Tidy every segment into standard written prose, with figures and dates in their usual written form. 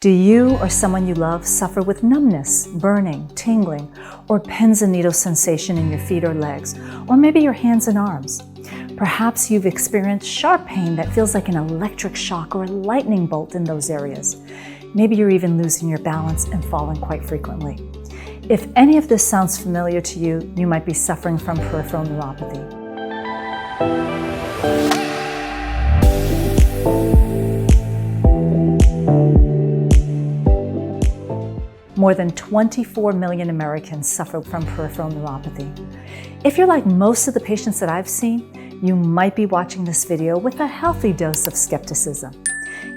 Do you or someone you love suffer with numbness, burning, tingling, or pins and needles sensation in your feet or legs, or maybe your hands and arms? Perhaps you've experienced sharp pain that feels like an electric shock or a lightning bolt in those areas. Maybe you're even losing your balance and falling quite frequently. If any of this sounds familiar to you, you might be suffering from peripheral neuropathy. More than 24 million Americans suffer from peripheral neuropathy. If you're like most of the patients that I've seen, you might be watching this video with a healthy dose of skepticism.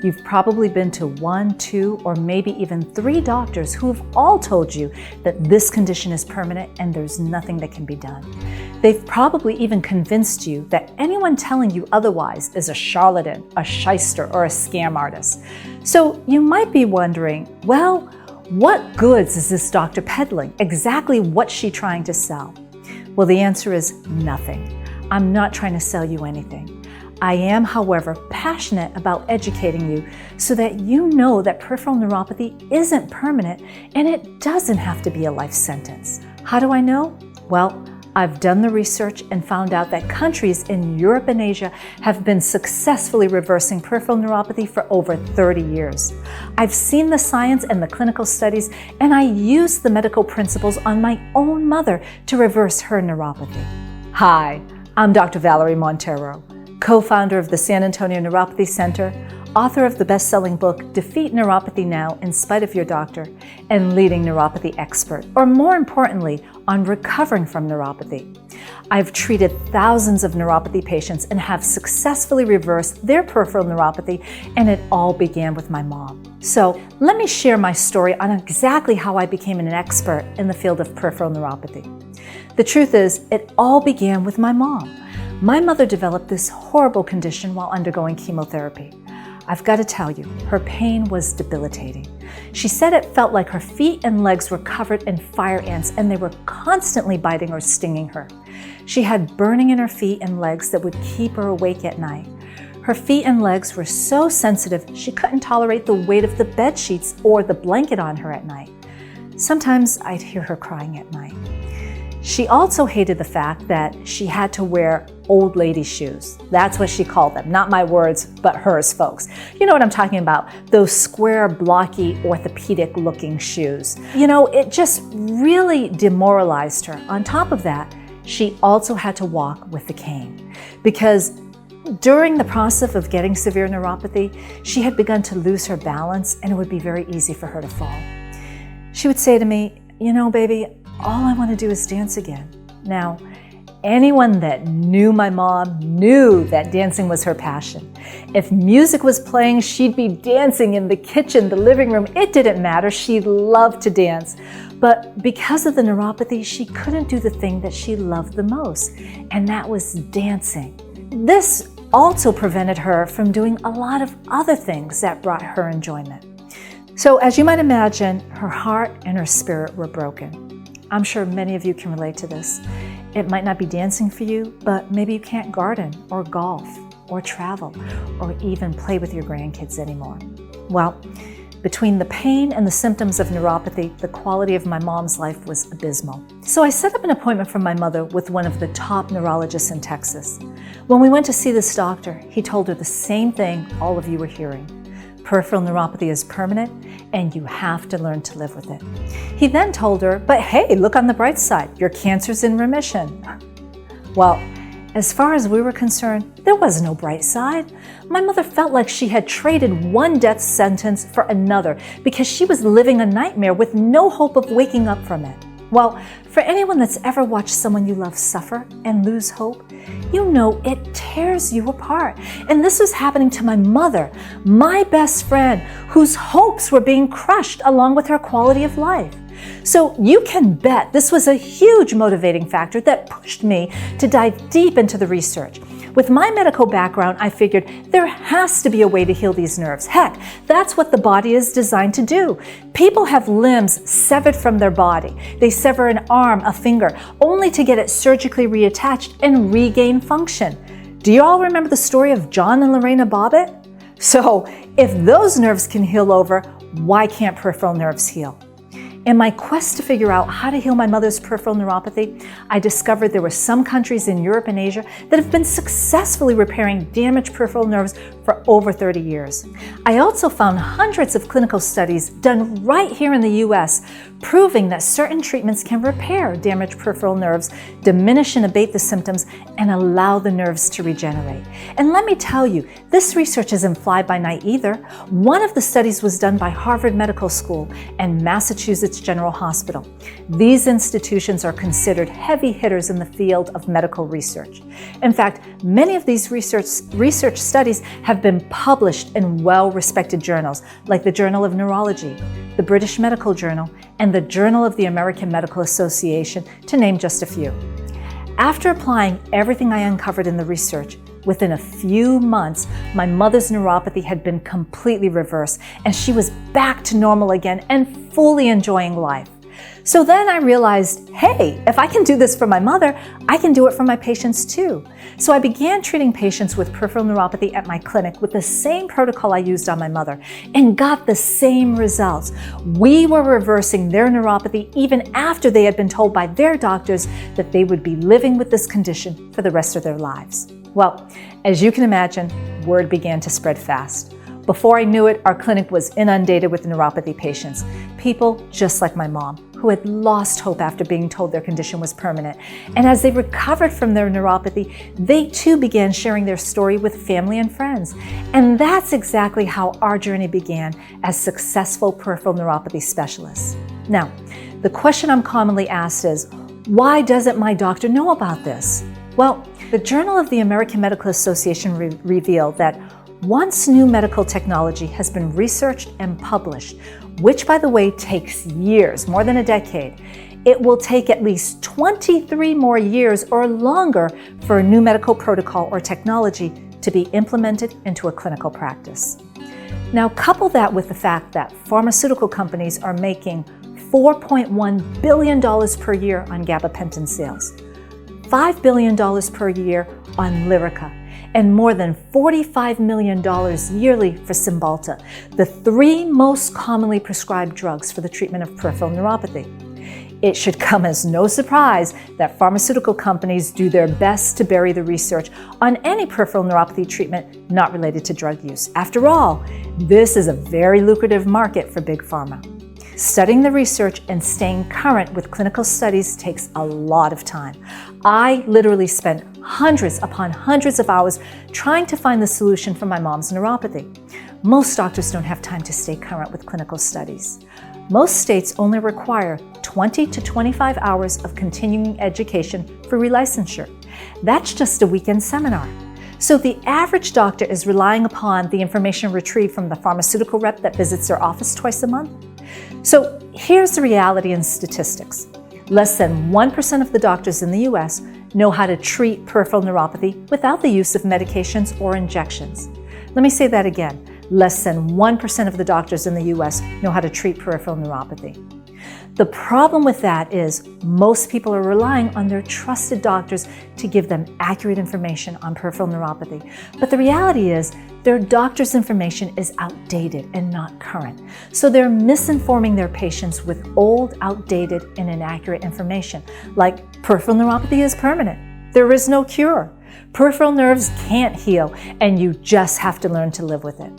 You've probably been to 1, 2, or maybe even 3 doctors who have all told you that this condition is permanent and there's nothing that can be done. They've probably even convinced you that anyone telling you otherwise is a charlatan, a shyster, or a scam artist. So you might be wondering, well, what goods is this doctor peddling? Exactly what's she trying to sell? Well, the answer is nothing. I'm not trying to sell you anything. I am, however, passionate about educating you so that you know that peripheral neuropathy isn't permanent and it doesn't have to be a life sentence. How do I know? Well, I've done the research and found out that countries in Europe and Asia have been successfully reversing peripheral neuropathy for over 30 years. I've seen the science and the clinical studies, and I used the medical principles on my own mother to reverse her neuropathy. Hi, I'm Dr. Valerie Montero, co-founder of the San Antonio Neuropathy Center, author of the best-selling book, Defeat Neuropathy Now in Spite of Your Doctor, and leading neuropathy expert, or more importantly, on recovering from neuropathy. I've treated thousands of neuropathy patients and have successfully reversed their peripheral neuropathy, and it all began with my mom. So let me share my story on exactly how I became an expert in the field of peripheral neuropathy. The truth is, it all began with my mom. My mother developed this horrible condition while undergoing chemotherapy. I've got to tell you, her pain was debilitating. She said it felt like her feet and legs were covered in fire ants and they were constantly biting or stinging her. She had burning in her feet and legs that would keep her awake at night. Her feet and legs were so sensitive she couldn't tolerate the weight of the bed sheets or the blanket on her at night. Sometimes I'd hear her crying at night. She also hated the fact that she had to wear old lady shoes. That's what she called them. Not my words, but hers, folks. You know what I'm talking about. Those square, blocky, orthopedic-looking shoes. You know, it just really demoralized her. On top of that, she also had to walk with the cane because during the process of getting severe neuropathy, she had begun to lose her balance and it would be very easy for her to fall. She would say to me, you know, baby, all I want to do is dance again. Now, anyone that knew my mom knew that dancing was her passion. If music was playing, she'd be dancing in the kitchen, the living room. It didn't matter. She loved to dance. But because of the neuropathy, she couldn't do the thing that she loved the most, and that was dancing. This also prevented her from doing a lot of other things that brought her enjoyment. So as you might imagine, her heart and her spirit were broken. I'm sure many of you can relate to this. It might not be dancing for you, but maybe you can't garden or golf or travel or even play with your grandkids anymore. Well, between the pain and the symptoms of neuropathy, the quality of my mom's life was abysmal. So I set up an appointment for my mother with one of the top neurologists in Texas. When we went to see this doctor, he told her the same thing all of you were hearing. Peripheral neuropathy is permanent and you have to learn to live with it. He then told her, but hey, look on the bright side, your cancer's in remission. Well, as far as we were concerned, there was no bright side. My mother felt like she had traded one death sentence for another because she was living a nightmare with no hope of waking up from it. Well, for anyone that's ever watched someone you love suffer and lose hope, you know it tears you apart. And this was happening to my mother, my best friend, whose hopes were being crushed along with her quality of life. So you can bet this was a huge motivating factor that pushed me to dive deep into the research. With my medical background, I figured there has to be a way to heal these nerves. Heck, that's what the body is designed to do. People have limbs severed from their body. They sever an arm, a finger, only to get it surgically reattached and regain function. Do you all remember the story of John and Lorena Bobbitt? So if those nerves can heal over, Why can't peripheral nerves heal? In my quest to figure out how to heal my mother's peripheral neuropathy, I discovered there were some countries in Europe and Asia that have been successfully repairing damaged peripheral nerves for over 30 years. I also found hundreds of clinical studies done right here in the US proving that certain treatments can repair damaged peripheral nerves, diminish and abate the symptoms, and allow the nerves to regenerate. And let me tell you, this research isn't fly by night either. One of the studies was done by Harvard Medical School and Massachusetts General Hospital. These institutions are considered heavy hitters in the field of medical research. In fact, many of these research studies have been published in well-respected journals like the Journal of Neurology, the British Medical Journal, and the Journal of the American Medical Association, to name just a few. After applying everything I uncovered in the research, within a few months, my mother's neuropathy had been completely reversed, and she was back to normal again and fully enjoying life. So then I realized, hey, if I can do this for my mother, I can do it for my patients too. So I began treating patients with peripheral neuropathy at my clinic with the same protocol I used on my mother and got the same results. We were reversing their neuropathy even after they had been told by their doctors that they would be living with this condition for the rest of their lives. Well, as you can imagine, word began to spread fast. Before I knew it, our clinic was inundated with neuropathy patients, people just like my mom, who had lost hope after being told their condition was permanent. And as they recovered from their neuropathy, they too began sharing their story with family and friends. And that's exactly how our journey began as successful peripheral neuropathy specialists. Now, the question I'm commonly asked is, why doesn't my doctor know about this? Well, the Journal of the American Medical Association revealed that once new medical technology has been researched and published, which by the way takes years, more than a decade, it will take at least 23 more years or longer for a new medical protocol or technology to be implemented into a clinical practice. Now couple that with the fact that pharmaceutical companies are making $4.1 billion per year on gabapentin sales, $5 billion per year on Lyrica, and more than $45 million yearly for Cymbalta, the three most commonly prescribed drugs for the treatment of peripheral neuropathy. It should come as no surprise that pharmaceutical companies do their best to bury the research on any peripheral neuropathy treatment not related to drug use. After all, this is a very lucrative market for big pharma. Studying the research and staying current with clinical studies takes a lot of time. I literally spent hundreds upon hundreds of hours trying to find the solution for my mom's neuropathy. Most doctors don't have time to stay current with clinical studies. Most states only require 20 to 25 hours of continuing education for relicensure. That's just a weekend seminar. So the average doctor is relying upon the information retrieved from the pharmaceutical rep that visits their office twice a month. So here's the reality and statistics. Less than 1% of the doctors in the US know how to treat peripheral neuropathy without the use of medications or injections. Let me say that again. Less than 1% of the doctors in the US know how to treat peripheral neuropathy. The problem with that is most people are relying on their trusted doctors to give them accurate information on peripheral neuropathy. But the reality is their doctor's information is outdated and not current. So they're misinforming their patients with old, outdated, and inaccurate information, like peripheral neuropathy is permanent. There is no cure. Peripheral nerves can't heal, and you just have to learn to live with it.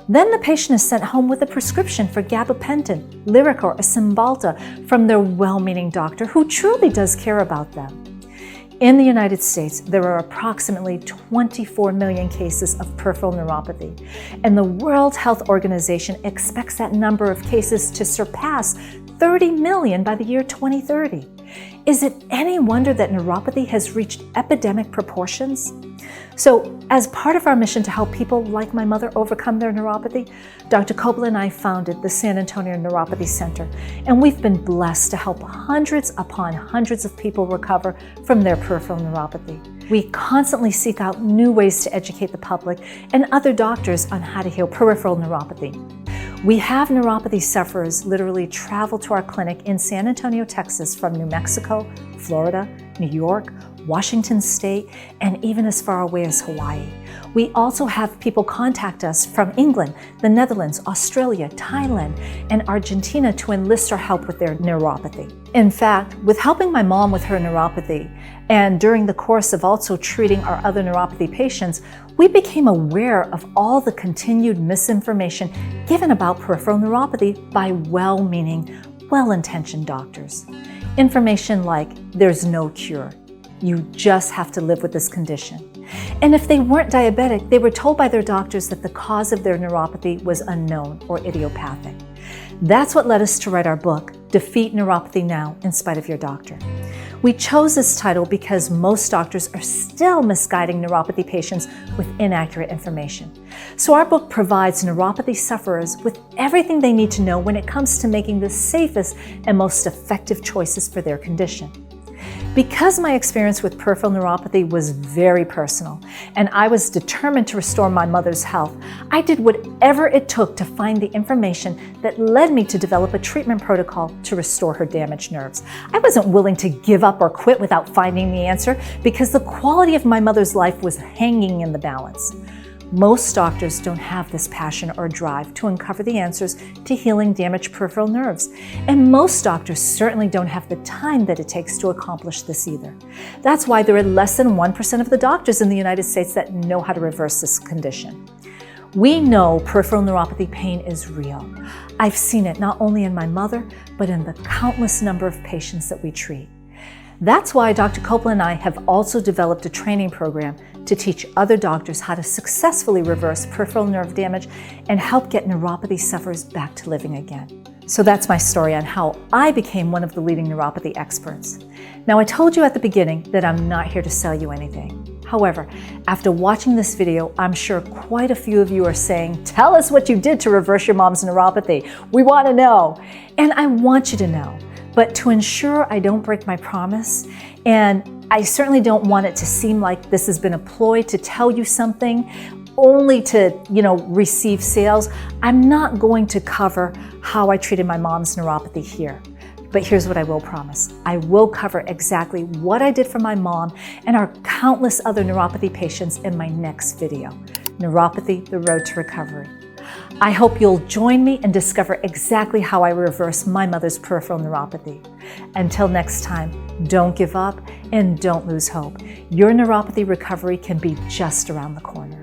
Then the patient is sent home with a prescription for gabapentin, Lyrica, or Cymbalta from their well-meaning doctor who truly does care about them. In the United States, there are approximately 24 million cases of peripheral neuropathy, and the World Health Organization expects that number of cases to surpass 30 million by the year 2030. Is it any wonder that neuropathy has reached epidemic proportions? So, as part of our mission to help people like my mother overcome their neuropathy, Dr. Kobla and I founded the San Antonio Neuropathy Center, and we've been blessed to help hundreds upon hundreds of people recover from their peripheral neuropathy. We constantly seek out new ways to educate the public and other doctors on how to heal peripheral neuropathy. We have neuropathy sufferers literally travel to our clinic in San Antonio, Texas from New Mexico, Florida, New York, Washington State, and even as far away as Hawaii. We also have people contact us from England, the Netherlands, Australia, Thailand, and Argentina to enlist our help with their neuropathy. In fact, with helping my mom with her neuropathy, and during the course of also treating our other neuropathy patients, we became aware of all the continued misinformation given about peripheral neuropathy by well-meaning, well-intentioned doctors. Information like, there's no cure. You just have to live with this condition. And if they weren't diabetic, they were told by their doctors that the cause of their neuropathy was unknown or idiopathic. That's what led us to write our book, Defeat Neuropathy Now in Spite of Your Doctor. We chose this title because most doctors are still misguiding neuropathy patients with inaccurate information. So our book provides neuropathy sufferers with everything they need to know when it comes to making the safest and most effective choices for their condition. Because my experience with peripheral neuropathy was very personal, and I was determined to restore my mother's health, I did whatever it took to find the information that led me to develop a treatment protocol to restore her damaged nerves. I wasn't willing to give up or quit without finding the answer because the quality of my mother's life was hanging in the balance. Most doctors don't have this passion or drive to uncover the answers to healing damaged peripheral nerves. And most doctors certainly don't have the time that it takes to accomplish this either. That's why there are less than 1% of the doctors in the United States that know how to reverse this condition. We know peripheral neuropathy pain is real. I've seen it not only in my mother, but in the countless number of patients that we treat. That's why Dr. Copeland and I have also developed a training program to teach other doctors how to successfully reverse peripheral nerve damage and help get neuropathy sufferers back to living again. So that's my story on how I became one of the leading neuropathy experts. Now, I told you at the beginning that I'm not here to sell you anything. However, after watching this video, I'm sure quite a few of you are saying, tell us what you did to reverse your mom's neuropathy. We want to know. And I want you to know. But to ensure I don't break my promise, and I certainly don't want it to seem like this has been a ploy to tell you something only to, receive sales, I'm not going to cover how I treated my mom's neuropathy here. But here's what I will promise. I will cover exactly what I did for my mom and our countless other neuropathy patients in my next video, Neuropathy, the Road to Recovery. I hope you'll join me and discover exactly how I reverse my mother's peripheral neuropathy. Until next time, don't give up and don't lose hope. Your neuropathy recovery can be just around the corner.